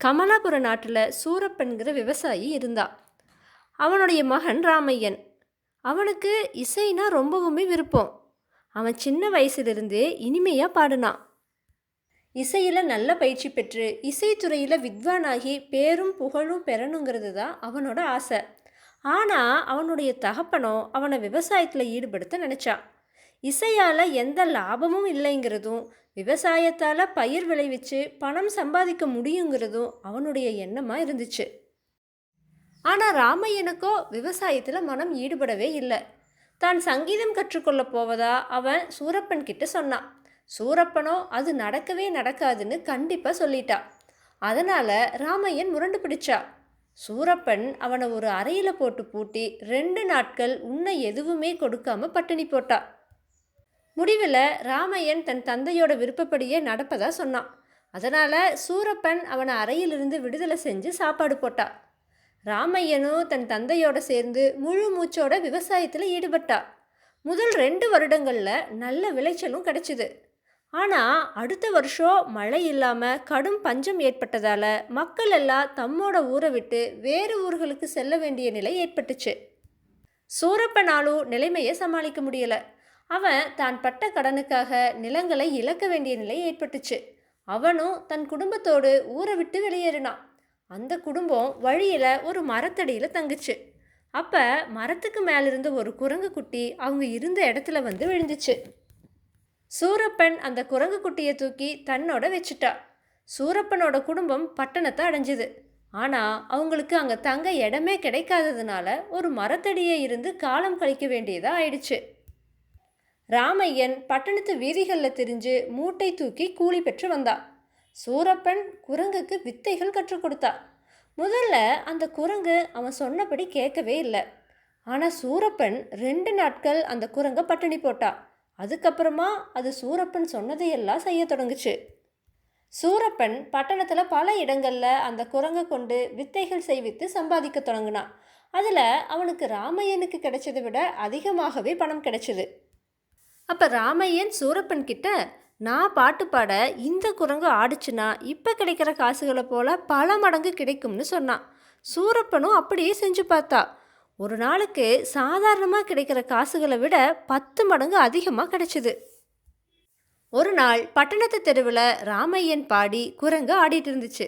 கமலாபுர நாட்டில் சூரப்பன்கிற விவசாயி இருந்தான். அவனுடைய மகன் ராமையன். அவனுக்கு இசைனா ரொம்பவுமே விருப்பம். அவன் சின்ன வயசுலேருந்தே இனிமையாக பாடினான். இசையில் நல்ல பயிற்சி பெற்று இசைத்துறையில் வித்வானாகி பேரும் புகழும் பெறணுங்கிறது தான் அவனோட ஆசை. ஆனால் அவனுடைய தகப்பனோ அவனை விவசாயத்தில் ஈடுபடுத்த நினச்சான். இசையால் எந்த லாபமும் இல்லைங்கிறதும் விவசாயத்தால் பயிர் விளைவிச்சு பணம் சம்பாதிக்க முடியுங்கிறதும் அவனுடைய எண்ணமாக இருந்துச்சு. ஆனால் ராமையனுக்கோ விவசாயத்தில் மனம் ஈடுபடவே இல்லை. தான் சங்கீதம் கற்றுக்கொள்ள போவதா அவன் சூரப்பன் கிட்ட சொன்னான். சூரப்பனோ அது நடக்கவே நடக்காதுன்னு கண்டிப்பாக சொல்லிட்டா. அதனால் ராமையன் முரண்டு பிடிச்சா. சூரப்பன் அவனை ஒரு அறையில் போட்டு பூட்டி 2 நாட்கள் உண்ண எதுவுமே கொடுக்காம பட்டினி போட்டா. முடிவில் ராமையன் தன் தந்தையோட விருப்பப்படியே நடப்பதா சொன்னான். அதனால் சூரப்பன் அவனை அறையிலிருந்து விடுதலை செஞ்சு சாப்பாடு போட்டா. ராமையனும் தன் தந்தையோட சேர்ந்து முழு மூச்சோட விவசாயத்தில் ஈடுபட்டா. முதல் 2 வருடங்களில் நல்ல விளைச்சலும் கிடைச்சிது. ஆனால் அடுத்த வருஷம் மழை இல்லாமல் கடும் பஞ்சம் ஏற்பட்டதால் மக்கள் எல்லாம் தம்மோட ஊரை விட்டு வேறு ஊர்களுக்கு செல்ல வேண்டிய நிலை ஏற்பட்டுச்சு. சூரப்பனாலும் நிலைமையை சமாளிக்க முடியலை. அவன் தான் பட்ட கடனுக்காக நிலங்களை இழக்க வேண்டிய நிலை ஏற்பட்டுச்சு. அவனும் தன் குடும்பத்தோடு ஊரை விட்டு வெளியேறினான். அந்த குடும்பம் வழியில் ஒரு மரத்தடியில் தங்குச்சு. அப்போ மரத்துக்கு மேலிருந்து ஒரு குரங்கு குட்டி அவங்க இருந்த இடத்துல வந்து விழுந்துச்சு. சூரப்பன் அந்த குரங்கு குட்டியை தூக்கி தன்னோட வச்சுட்டா. சூரப்பனோட குடும்பம் பட்டணத்தை அடைஞ்சுது. ஆனால் அவங்களுக்கு அங்கே தங்க இடமே கிடைக்காததுனால ஒரு மரத்தடியே இருந்து காலம் கழிக்க வேண்டியதாக ஆயிடுச்சு. ராமையன் பட்டணத்து வீதிகளில் திரிஞ்சு மூட்டை தூக்கி கூலி பெற்று வந்தா. சூரப்பன் குரங்குக்கு வித்தைகள் கற்றுக் கொடுத்தா. முதல்ல அந்த குரங்கு அவன் சொன்னபடி கேட்கவே இல்லை. ஆனால் சூரப்பன் 2 நாட்கள் அந்த குரங்கை பட்டினி போட்டா. அதுக்கப்புறமா அது சூரப்பன் சொன்னதையெல்லாம் செய்ய தொடங்குச்சு. சூரப்பன் பட்டணத்தில் பல இடங்களில் அந்த குரங்கை கொண்டு வித்தைகள் செய்வித்து சம்பாதிக்க தொடங்கினான். அதில் அவனுக்கு ராமையனுக்கு கிடைச்சதை விட அதிகமாகவே பணம் கிடைச்சிது. அப்போ ராமையன் சூரப்பன் கிட்ட, நான் பாட்டு பாட இந்த குரங்கு ஆடுச்சுன்னா இப்போ கிடைக்கிற காசுகளை போல் பல மடங்கு கிடைக்கும்னு சொன்னான். சூரப்பனும் அப்படியே செஞ்சு பார்த்தா. ஒரு நாளுக்கு சாதாரணமாக கிடைக்கிற காசுகளை விட 10 மடங்கு அதிகமாக கிடைச்சிது. ஒரு நாள் பட்டணத்து தெருவில் ராமையன் பாடி குரங்கு ஆடிட்டு இருந்துச்சு.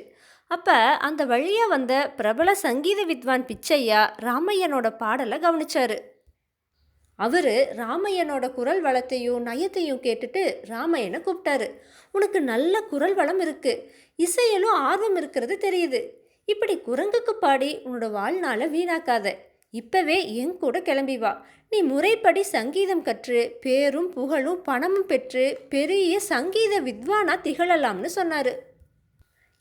அப்போ அந்த வழியாக வந்த பிரபல சங்கீத வித்வான் பிச்சையா ராமையனோட பாடலை கவனிச்சாரு. அவர் ராமையனோட குரல் வளத்தையும் நயத்தையும் கேட்டுட்டு ராமையனை கூப்பிட்டாரு. உனக்கு நல்ல குரல் வளம் இருக்கு, இசையிலும் ஆர்வம் இருக்கிறது தெரியுது. இப்படி குரங்குக்கு பாடி உன்னோட வாழ்நாளை வீணாக்காத. இப்பவே என் கூட கிளம்பி வா. நீ முறைப்படி சங்கீதம் கற்று பேரும் புகழும் பணமும் பெற்று பெரிய சங்கீத வித்வானா திகழலாம்னு சொன்னாரு.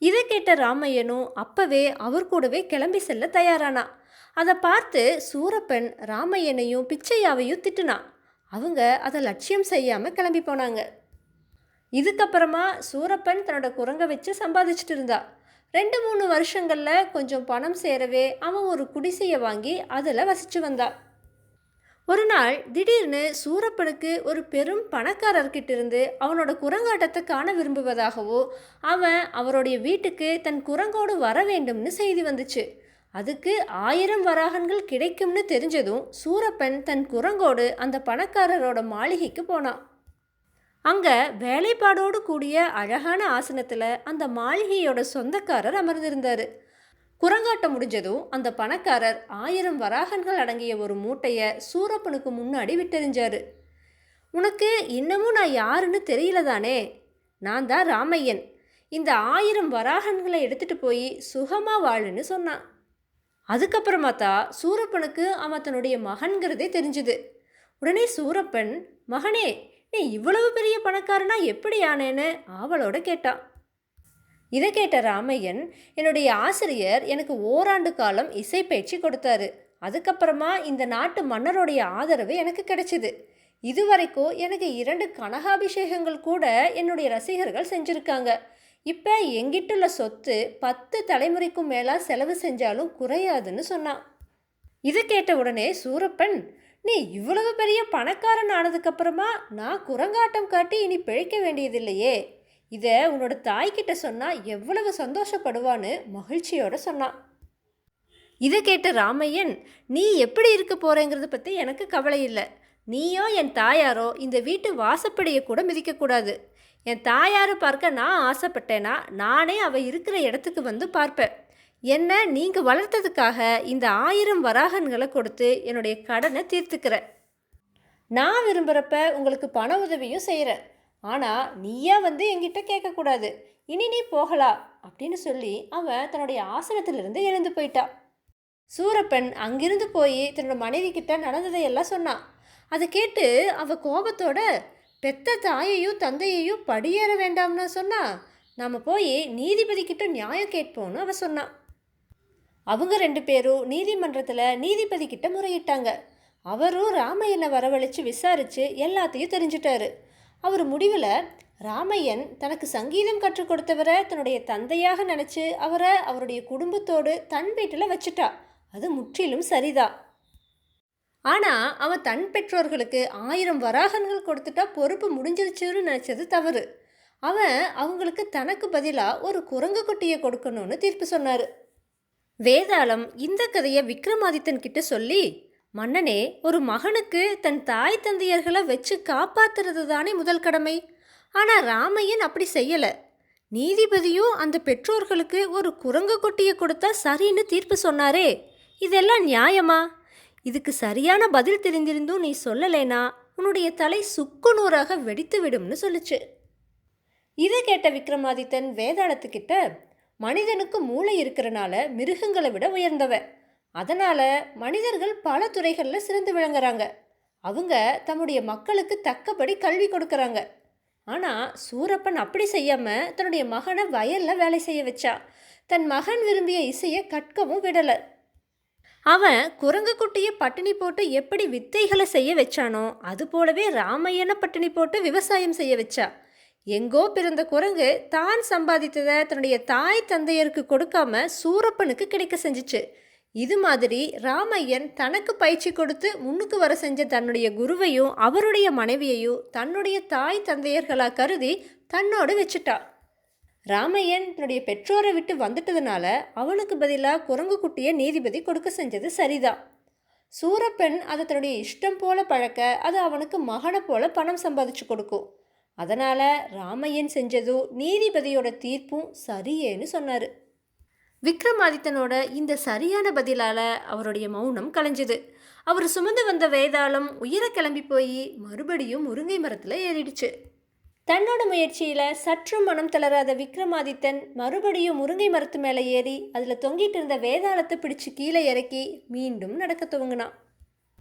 இதை கேட்ட ராமையனும் அப்பவே அவர் கூடவே கிளம்பி செல்ல தயாரானா. அதை பார்த்து சூரப்பன் ராமையனையும் பிச்சையாவையும் திட்டுனான். அவங்க அதை லட்சியம் செய்யாமல் கிளம்பி போனாங்க. இதுக்கப்புறமா சூரப்பன் தன்னோட குரங்கை வச்சு சம்பாதிச்சுட்டு இருந்தா. 2-3 வருஷங்களில் கொஞ்சம் பணம் சேரவே அவன் ஒரு குடிசையை வாங்கி அதில் வசித்து வந்தா. ஒரு நாள் திடீர்னு சூரப்பனுக்கு ஒரு பெரும் பணக்காரர்கிட்ட இருந்து அவனோட குரங்காட்டத்தை காண விரும்புவதாகவோ அவன் அவருடைய வீட்டுக்கு தன் குரங்கோடு வர வேண்டும்னு செய்தி வந்துச்சு. அதுக்கு 1000 வராகன்கள் கிடைக்கும்னு தெரிஞ்சதும் சூரப்பன் தன் குரங்கோடு அந்த பணக்காரரோட மாளிகைக்கு போனான். அங்கே வேலைப்பாடோடு கூடிய அழகான ஆசனத்தில் அந்த மாளிகையோட சொந்தக்காரர் அமர்ந்திருந்தார். குரங்காட்டம் முடிஞ்சதும் அந்த பணக்காரர் 1000 வராகன்கள் அடங்கிய ஒரு மூட்டையை சூரப்பனுக்கு முன்னாடி விட்டெறிஞ்சார். உனக்கு இன்னமும் நான் யாருன்னு தெரியல தானே? நான் தான் ராமையன். இந்த 1000 வராகன்களை எடுத்துகிட்டு போய் சுகமாக வாழுன்னு சொன்னான். அதுக்கப்புறமா தான் சூரப்பனுக்கு அவன் தன்னுடைய மகன்கிறதே தெரிஞ்சுது. உடனே சூரப்பன், மகனே, நீ இவ்வளவு பெரிய பணக்காரனா எப்படி ஆனேன்னு ஆவலோட கேட்டான். இதை கேட்ட ராமையன், என்னுடைய ஆசிரியர் எனக்கு ஓராண்டு காலம் இசை பயிற்சி கொடுத்தாரு. அதுக்கப்புறமா இந்த நாட்டு மன்னருடைய ஆதரவு எனக்கு கிடைச்சிது. இதுவரைக்கும் எனக்கு 2 கனகாபிஷேகங்கள் கூட என்னுடைய ரசிகர்கள் செஞ்சுருக்காங்க. இப்போ எங்கிட்டுள்ள சொத்து 10 தலைமுறைக்கும் மேலே செலவு செஞ்சாலும் குறையாதுன்னு சொன்னான். இதை கேட்ட உடனே சூரப்பன், நீ இவ்வளவு பெரிய பணக்காரன் ஆனதுக்கப்புறமா நான் குரங்காட்டம் காட்டி இனி பிழைக்க வேண்டியதில்லையே, இதை உன்னோட தாய்கிட்ட சொன்னா எவ்வளவு சந்தோஷப்படுவான்னு மகிழ்ச்சியோட சொன்னான். இதை கேட்ட ராமையன், நீ எப்படி இருக்க போறேங்கிறத பற்றி எனக்கு கவலை இல்லை. நீயோ என் தாயாரோ இந்த வீட்டு வாசப்படியை கூட மிதிக்கக்கூடாது. என் தாயாரை பார்க்க நான் ஆசைப்பட்டேன்னா நானே அவள் இருக்கிற இடத்துக்கு வந்து பார்ப்பேன். என்ன நீங்கள் வளர்த்ததுக்காக இந்த 1000 வராகன்களை கொடுத்து என்னுடைய கடனை தீர்த்துக்கிறேன். நான் விரும்புகிறப்ப உங்களுக்கு பண உதவியும் செய்கிறேன். ஆனால் நீயா வந்து என்கிட்ட கேட்கக்கூடாது. இனி நீ போகலாம் அப்படின்னு சொல்லி அவன் தன்னுடைய ஆசனத்திலிருந்து எழுந்து போயிட்டா. சூரப்பன் அங்கிருந்து போய் தன்னோட மனைவி கிட்ட நடந்ததையெல்லாம் சொன்னான். அதை கேட்டு அவ கோபத்தோட, பெத்த தாயையும் தந்தையையும் படியேற வேண்டாம்னு சொன்னா, நாம் போய் நீதிபதி கிட்ட நியாயம் கேட்போம்னு அவ சொன்னான். அவங்க 2 பேரும் நீதிமன்றத்தில் நீதிபதி கிட்ட முறையிட்டாங்க. அவரும் ராமையனை வரவழைச்சு விசாரித்து எல்லாத்தையும் தெரிஞ்சிட்டாரு. அவர் முடிவில் ராமையன் தனக்கு சங்கீதம் கற்றுக் கொடுத்தவரை தன்னுடைய தந்தையாக நினச்சி அவரை அவருடைய குடும்பத்தோடு தன் வீட்டில் வச்சுட்டா. அது முற்றிலும் சரிதான். ஆனால் அவன் தன் பெற்றோர்களுக்கு 1000 வராகன்கள் கொடுத்துட்டா பொறுப்பு முடிஞ்சிருச்சுன்னு நினச்சது தவறு. அவன் அவங்களுக்கு தனக்கு பதிலாக ஒரு குரங்கு குட்டியை கொடுக்கணும்னு தீர்ப்பு சொன்னார். வேதாளம் இந்த கதையை விக்ரமாதித்தன் கிட்ட சொல்லி, மன்னனே, ஒரு மகனுக்கு தன் தாய் தந்தையர்களை வச்சு காப்பாத்துறது தானே முதல் கடமை. ஆனால் ராமையன் அப்படி செய்யலை. நீதிபதியும் அந்த பெற்றோர்களுக்கு ஒரு குரங்கு குட்டியை கொடுத்தா சரின்னு தீர்ப்பு சொன்னாரே, இதெல்லாம் நியாயமா? இதுக்கு சரியான பதில் தெரிந்திருந்தும் நீ சொல்லலைனா உன்னுடைய தலை சுக்கு நூறாக வெடித்து விடும்னு சொல்லுச்சு. இதை கேட்ட விக்ரமாதித்தன் வேதாளத்துக்கிட்ட, மனிதனுக்கு மூளை இருக்கிறனால மிருகங்களை விட உயர்ந்தவன். அதனால் மனிதர்கள் பல துறைகளில் சிறந்து விளங்குறாங்க. அவங்க தம்முடைய மக்களுக்கு தக்கபடி கல்வி கொடுக்குறாங்க. ஆனால் சூரப்பன் அப்படி செய்யாமல் தன்னுடைய மகனை வயலில் வேலை செய்ய வச்சா. தன் மகன் விரும்பிய இசையை கற்கவும் விடலை. அவன் குரங்கு குட்டியை பட்டினி போட்டு எப்படி வித்தைகளை செய்ய வச்சானோ அது போலவே ராமையனை பட்டினி போட்டு விவசாயம் செய்ய வச்சா. எங்கோ பிறந்த குரங்கு தான் சம்பாதித்ததை தன்னுடைய தாய் தந்தையருக்கு கொடுக்காம சூரப்பனுக்கு கிடைக்க செஞ்சிச்சு. இது மாதிரி ராமையன் தனக்கு பயிற்சி கொடுத்து முன்னுக்கு வர செஞ்ச தன்னுடைய குருவையும் அவருடைய மனைவியையும் தன்னுடைய தாய் தந்தையர்களாக கருதி தன்னோடு வச்சுட்டா. ராமையன் தன்னுடைய பெற்றோரை விட்டு வந்துட்டதுனால அவனுக்கு பதிலாக குரங்கு குட்டியை நீதிபதி கொடுக்க செஞ்சது சரிதான். சூரப்பெண் அதை தன்னுடைய இஷ்டம் போல பழக்க அது அவனுக்கு மகனை போல பணம் சம்பாதிச்சு கொடுக்கும். அதனால் ராமையன் செஞ்சதும் நீதிபதியோட தீர்ப்பும் சரியேன்னு சொன்னார். விக்ரமாதித்தனோட இந்த சரியான பதிலால் அவருடைய மௌனம் கலைஞ்சது. அவர் சுமந்து வந்த வேதாளம் உயர கிளம்பி போய் மறுபடியும் முருங்கை மரத்தில் ஏறிடுச்சு. தன்னோட முயற்சியில் சற்றும் மனம் தளராத விக்ரமாதித்தன் மறுபடியும் முருங்கை மரத்து மேலே ஏறி அதில் தொங்கிட்டு இருந்த வேதாளத்தை பிடிச்சு கீழே இறக்கி மீண்டும் நடக்க துவங்கினான்.